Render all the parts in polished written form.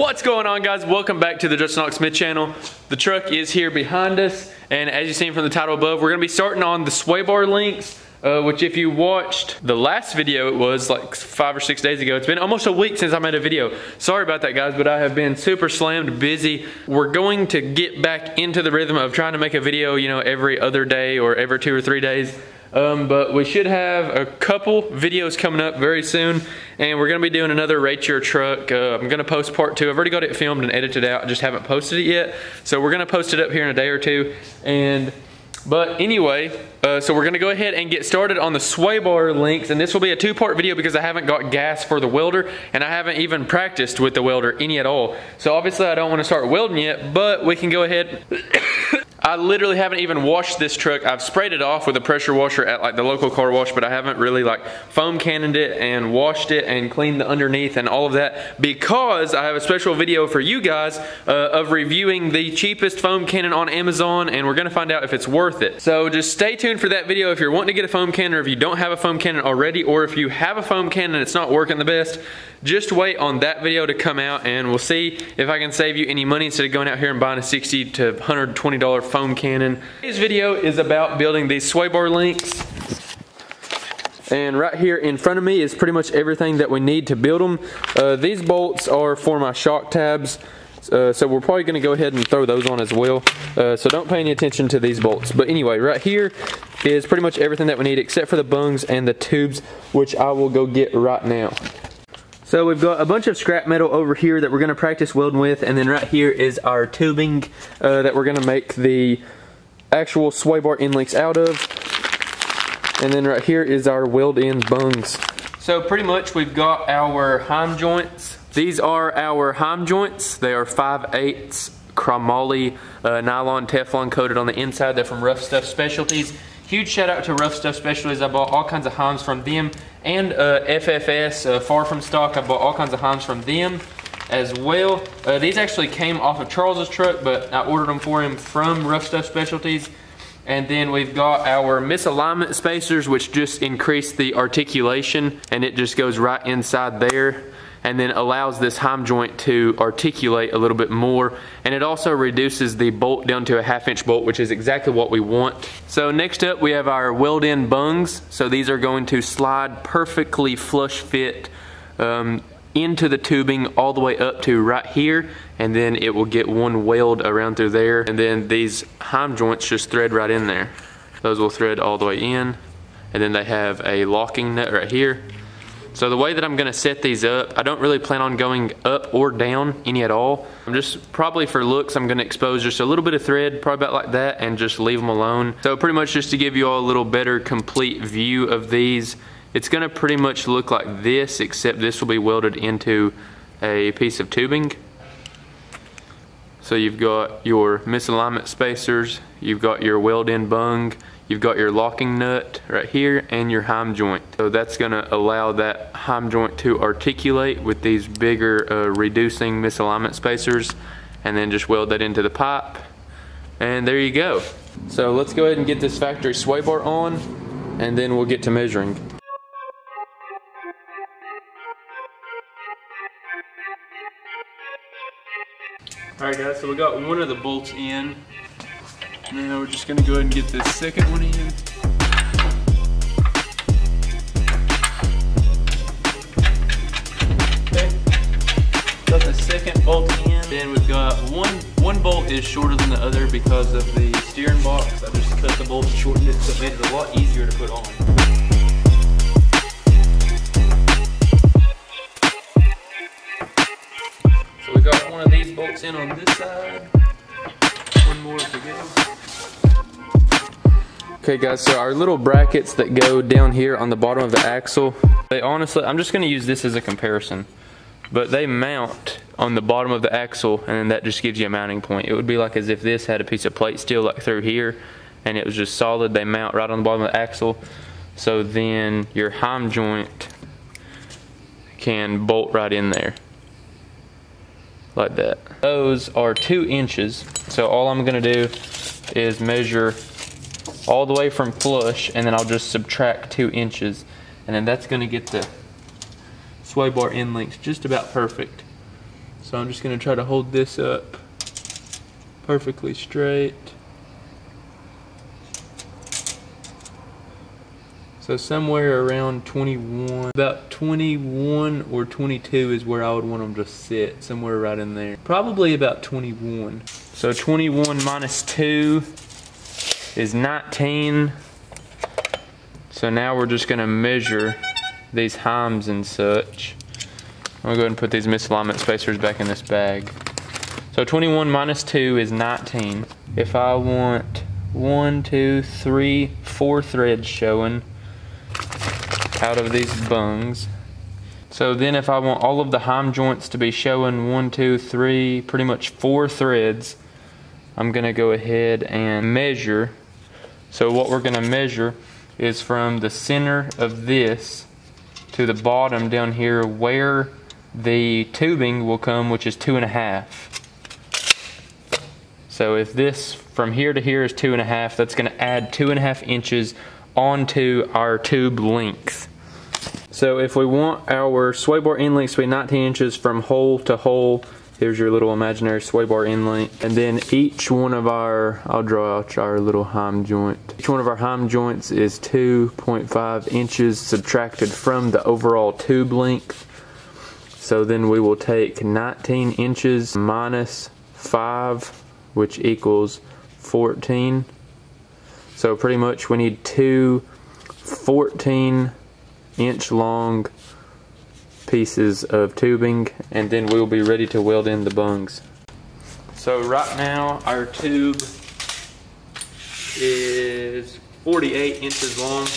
What's going on, guys? Welcome back to the Justin Knox Smith channel. The truck is here behind us, and as you've seen from the title above, we're going to be starting on the sway bar links, which if you watched the last video, it was like 5 or 6 days ago. It's been almost a week since I made a video. Sorry about that, guys, but I have been super slammed busy. We're going to get back into the rhythm of trying to make a video, you know, every other day or every 2 or 3 days. But we should have a couple videos coming up very soon, and we're going to be doing another Rate Your Truck. I'm going to post part 2. I've already got it filmed and edited out. I just haven't posted it yet. So we're going to post it up here in a day or two. But anyway, so we're going to go ahead and get started on the sway bar links, and this will be a 2-part video because I haven't got gas for the welder, and I haven't even practiced with the welder any at all. So obviously I don't want to start welding yet, but we can go ahead. I literally haven't even washed this truck. I've sprayed it off with a pressure washer at like the local car wash, but I haven't really like foam cannoned it and washed it and cleaned the underneath and all of that, because I have a special video for you guys of reviewing the cheapest foam cannon on Amazon, and we're gonna find out if it's worth it. So just stay tuned for that video if you're wanting to get a foam cannon, or if you don't have a foam cannon already, or if you have a foam cannon and it's not working the best. Just wait on that video to come out, and we'll see if I can save you any money instead of going out here and buying a $60 to $120 foam cannon. Today's video is about building these sway bar links. And right here in front of me is pretty much everything that we need to build them. These bolts are for my shock tabs. So we're probably going to go ahead and throw those on as well. So don't pay any attention to these bolts. But anyway, right here is pretty much everything that we need except for the bungs and the tubes, which I will go get right now. So we've got a bunch of scrap metal over here that we're going to practice welding with, and then right here is our tubing that we're going to make the actual sway bar end links out of. And then right here is our weld-in bungs. So pretty much we've got our heim joints. These are our heim joints. They are 5/8 chromoly nylon Teflon coated on the inside. They're from Rough Stuff Specialties. Huge shout out to Rough Stuff Specialties. I bought all kinds of heims from them, and FFS, Far From Stock. I bought all kinds of heims from them as well. These actually came off of Charles's truck, but I ordered them for him from Rough Stuff Specialties. And then we've got our misalignment spacers, which just increase the articulation, and it just goes right inside there, and then allows this heim joint to articulate a little bit more, and it also reduces the bolt down to a 1/2 inch bolt, which is exactly what we want. So next up we have our weld-in bungs. So these are going to slide perfectly flush fit into the tubing all the way up to right here, and then it will get one weld around through there, and then these heim joints just thread right in there. Those will thread all the way in, and then they have a locking nut right here. So the way that I'm gonna set these up, I don't really plan on going up or down any at all. I'm just, probably for looks, I'm gonna expose just a little bit of thread, probably about like that, and just leave them alone. So pretty much just to give you all a little better complete view of these, it's gonna pretty much look like this, except this will be welded into a piece of tubing. So you've got your misalignment spacers, you've got your weld-in bung, you've got your locking nut right here, and your heim joint. So that's gonna allow that heim joint to articulate with these bigger reducing misalignment spacers, and then just weld that into the pipe, and there you go. So let's go ahead and get this factory sway bar on, and then we'll get to measuring. Alright guys, so we got one of the bolts in. Now we're just gonna go ahead and get this second one in. Okay, got the second bolt in. Then we've got one bolt is shorter than the other because of the steering box. I just cut the bolt and shortened it, so it made it a lot easier to put on. So we got one of these bolts in on this side. One more to go. Okay guys, so our little brackets that go down here on the bottom of the axle, they honestly, I'm just gonna use this as a comparison, but they mount on the bottom of the axle, and that just gives you a mounting point. It would be like as if this had a piece of plate steel like through here, and it was just solid. They mount right on the bottom of the axle, so then your heim joint can bolt right in there, like that. Those are 2 inches, so all I'm gonna do is measure all the way from flush, and then I'll just subtract 2 inches, and then that's gonna get the sway bar end links just about perfect. So I'm just gonna try to hold this up perfectly straight. So somewhere around 21, about 21 or 22 is where I would want them to sit, somewhere right in there. Probably about 21. So 21 minus 2 is 19. So now we're just gonna measure these heims and such. I'm gonna go ahead and put these misalignment spacers back in this bag. So 21 minus 2 is 19. If I want 1, 2, 3, 4 threads showing out of these bungs. So then if I want all of the heim joints to be showing 1, 2, 3, pretty much 4 threads, I'm gonna go ahead and measure. So what we're gonna measure is from the center of this to the bottom down here where the tubing will come, which is 2.5. So if this from here to here is 2.5, that's gonna add 2.5 inches onto our tube length. So if we want our sway bar end lengths to be 19 inches from hole to hole, here's your little imaginary sway bar end length. And then each one of our, I'll draw out our little heim joint. Each one of our heim joints is 2.5 inches subtracted from the overall tube length. So then we will take 19 inches minus 5, which equals 14. So pretty much we need 2 14-inch long pieces of tubing, and then we'll be ready to weld in the bungs. So right now our tube is 48 inches long,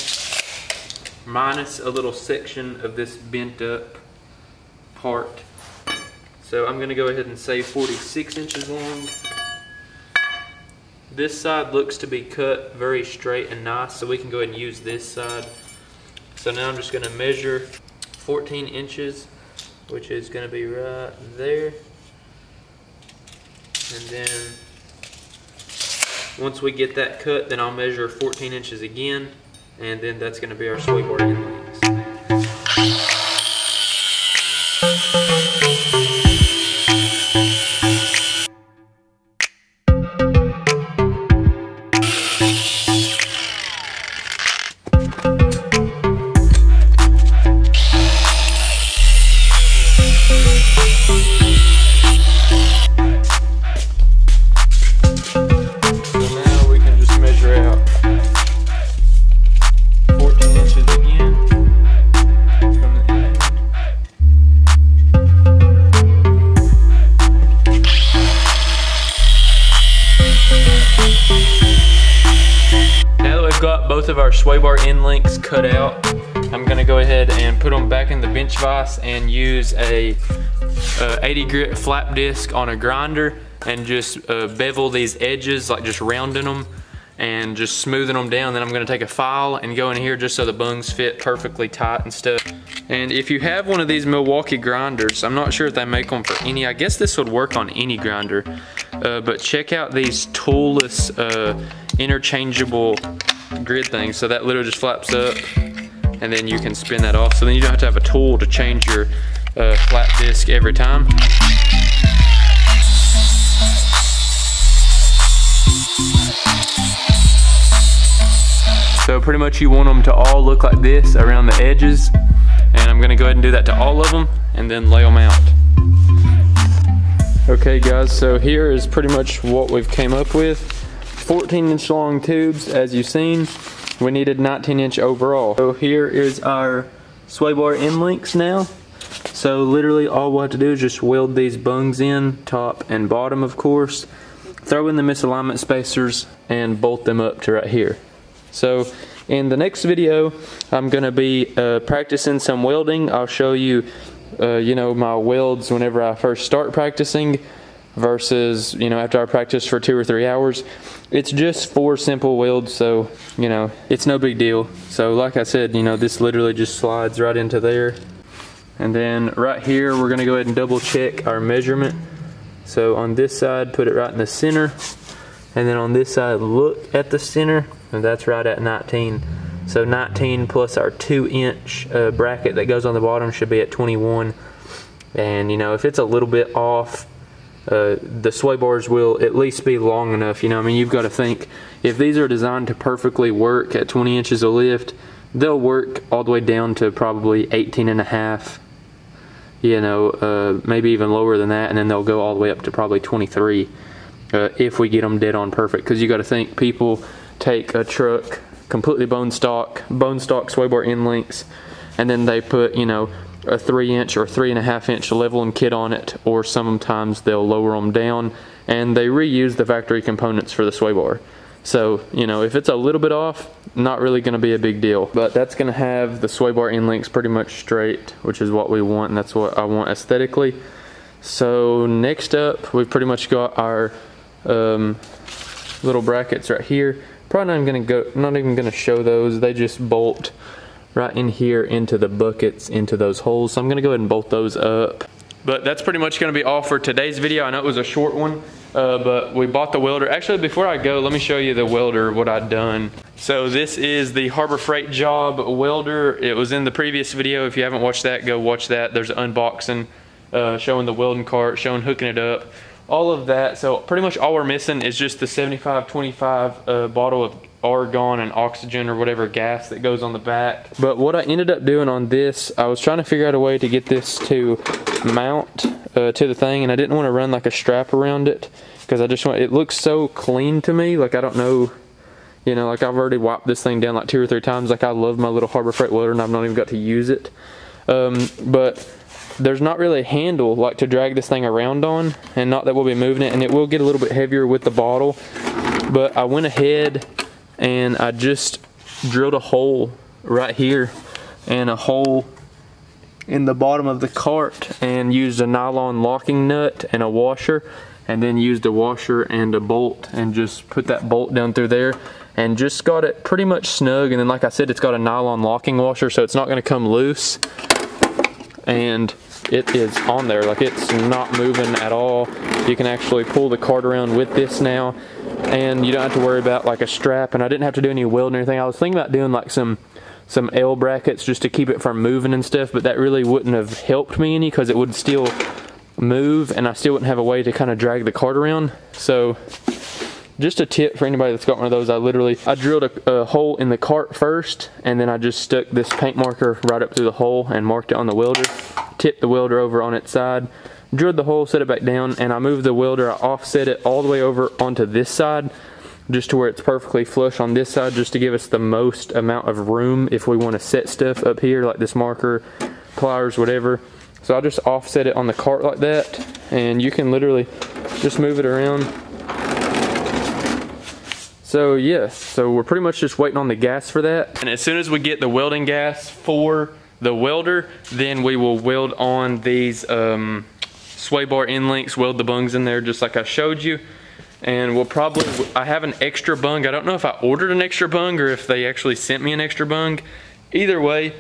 minus a little section of this bent up part. So I'm gonna go ahead and say 46 inches long. This side looks to be cut very straight and nice, so we can go ahead and use this side. So now I'm just gonna measure 14 inches, which is gonna be right there. And then once we get that cut, then I'll measure 14 inches again, and then that's gonna be our sway bar end lengths. Got both of our sway bar end lengths cut out. I'm gonna go ahead and put them back in the bench vise and use a 80 grit flap disc on a grinder and just bevel these edges, like just rounding them and just smoothing them down. Then I'm gonna take a file and go in here just so the bungs fit perfectly tight and stuff. And if you have one of these Milwaukee grinders, I'm not sure if they make them for any, I guess this would work on any grinder, but check out these toolless interchangeable grid things. So that literally just flaps up and then you can spin that off. So then you don't have to have a tool to change your flap disc every time. So pretty much you want them to all look like this around the edges, and I'm gonna go ahead and do that to all of them and then lay them out. Okay guys, so here is pretty much what we've came up with. 14-inch long tubes, as you've seen. We needed 19-inch overall. So here is our sway bar end lengths now. So literally all we'll have to do is just weld these bungs in, top and bottom of course, throw in the misalignment spacers and bolt them up to right here. So in the next video, I'm gonna be practicing some welding. I'll show you, you know, my welds whenever I first start practicing versus, you know, after I practice for 2 or 3 hours. It's just 4 simple welds, so, you know, it's no big deal. So like I said, you know, this literally just slides right into there. And then right here, we're gonna go ahead and double check our measurement. So on this side, put it right in the center. And then on this side, look at the center, and that's right at 19. So 19 plus our 2-inch bracket that goes on the bottom should be at 21. And you know, if it's a little bit off, the sway bars will at least be long enough. You know, I mean, you've got to think, if these are designed to perfectly work at 20 inches of lift, they'll work all the way down to probably 18.5, you know, maybe even lower than that, and then they'll go all the way up to probably 23 if we get them dead on perfect. Because you got to think, people take a truck completely bone stock sway bar end links, and then they put, you know, a 3-inch or 3.5-inch leveling kit on it, or sometimes they'll lower them down and they reuse the factory components for the sway bar. So, you know, if it's a little bit off, not really going to be a big deal. But that's going to have the sway bar end links pretty much straight, which is what we want, and that's what I want aesthetically. So next up, we've pretty much got our little brackets right here. Probably not even going to show those. They just bolt right in here into the buckets, into those holes. So I'm gonna go ahead and bolt those up. But that's pretty much gonna be all for today's video. I know it was a short one, but we bought the welder. Actually, before I go, let me show you the welder, what I'd done. So this is the Harbor Freight Job welder. It was in the previous video. If you haven't watched that, go watch that. There's an unboxing showing the welding cart, showing hooking it up, all of that. So pretty much all we're missing is just the 75-25 bottle of argon and oxygen or whatever gas that goes on the back. But what I ended up doing on this, I was trying to figure out a way to get this to mount to the thing, and I didn't want to run like a strap around it, because I just want, it looks so clean to me. Like, I don't know, you know, like I've already wiped this thing down like 2 or 3 times. Like, I love my little Harbor Freight welder and I've not even got to use it. But there's not really a handle like to drag this thing around on, and not that we'll be moving it, and it will get a little bit heavier with the bottle. But I went ahead and I just drilled a hole right here and a hole in the bottom of the cart, and used a nylon locking nut and a washer, and then used a washer and a bolt, and just put that bolt down through there and just got it pretty much snug. And then, like I said, it's got a nylon locking washer, so it's not going to come loose, and it is on there. Like, it's not moving at all. You can actually pull the cart around with this now, and you don't have to worry about like a strap. And I didn't have to do any welding or anything. I was thinking about doing like some L brackets just to keep it from moving and stuff, but that really wouldn't have helped me any, because it would still move and I still wouldn't have a way to kind of drag the cart around. So just a tip for anybody that's got one of those, I drilled a hole in the cart first, and then I just stuck this paint marker right up through the hole and marked it on the welder, tipped the welder over on its side, drilled the hole, set it back down, and I moved the welder, I offset it all the way over onto this side, just to where it's perfectly flush on this side, just to give us the most amount of room if we want to set stuff up here, like this marker, pliers, whatever. So I'll just offset it on the cart like that, and you can literally just move it around. So yeah, so we're pretty much just waiting on the gas for that. And as soon as we get the welding gas for the welder, then we will weld on these sway bar end links, weld the bungs in there just like I showed you. And we'll probably, I have an extra bung. I don't know if I ordered an extra bung or if they actually sent me an extra bung. Either way,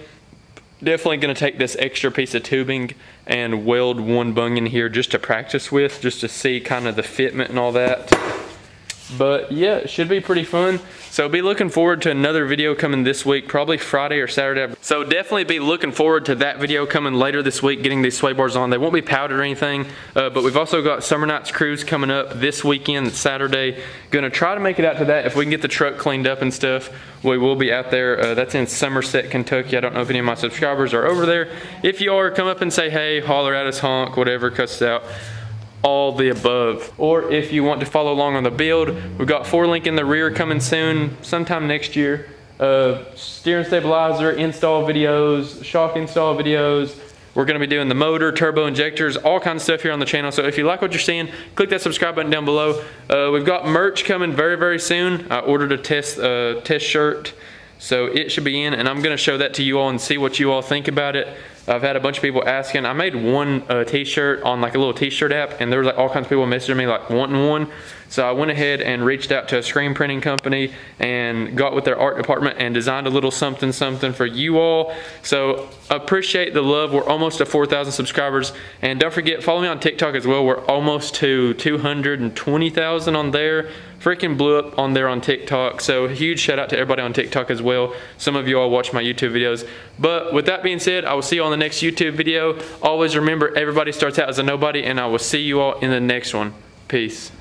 definitely gonna take this extra piece of tubing and weld one bung in here just to practice with, just to see kind of the fitment and all that. But yeah, it should be pretty fun. So be looking forward to another video coming this week, probably Friday or Saturday. So definitely be looking forward to that video coming later this week, getting these sway bars on. They won't be powdered or anything, but we've also got Summer Nights Cruise coming up this weekend, Saturday. Gonna try to make it out to that. If we can get the truck cleaned up and stuff, we will be out there. That's in Somerset, Kentucky. I don't know if any of my subscribers are over there. If you are, come up and say hey, holler at us, honk, whatever, cuss us out. All the above. Or if you want to follow along on the build, we've got 4-link in the rear coming soon, sometime next year. Steering stabilizer install videos, shock install videos. We're gonna be doing the motor, turbo injectors, all kinds of stuff here on the channel. So if you like what you're seeing, click that subscribe button down below. We've got merch coming very, very soon. I ordered a test shirt, so it should be in, and I'm gonna show that to you all and see what you all think about it. I've had a bunch of people asking. I made one t-shirt on like a little t-shirt app, and there was like all kinds of people messaging me like wanting one. So I went ahead and reached out to a screen printing company and got with their art department and designed a little something for you all. So appreciate the love. We're almost to 4,000 subscribers. And don't forget, follow me on TikTok as well. We're almost to 220,000 on there. Freaking blew up on there on TikTok. So huge shout out to everybody on TikTok as well. Some of you all watch my YouTube videos. But with that being said, I will see you on the next YouTube video. Always remember, everybody starts out as a nobody, and I will see you all in the next one. Peace.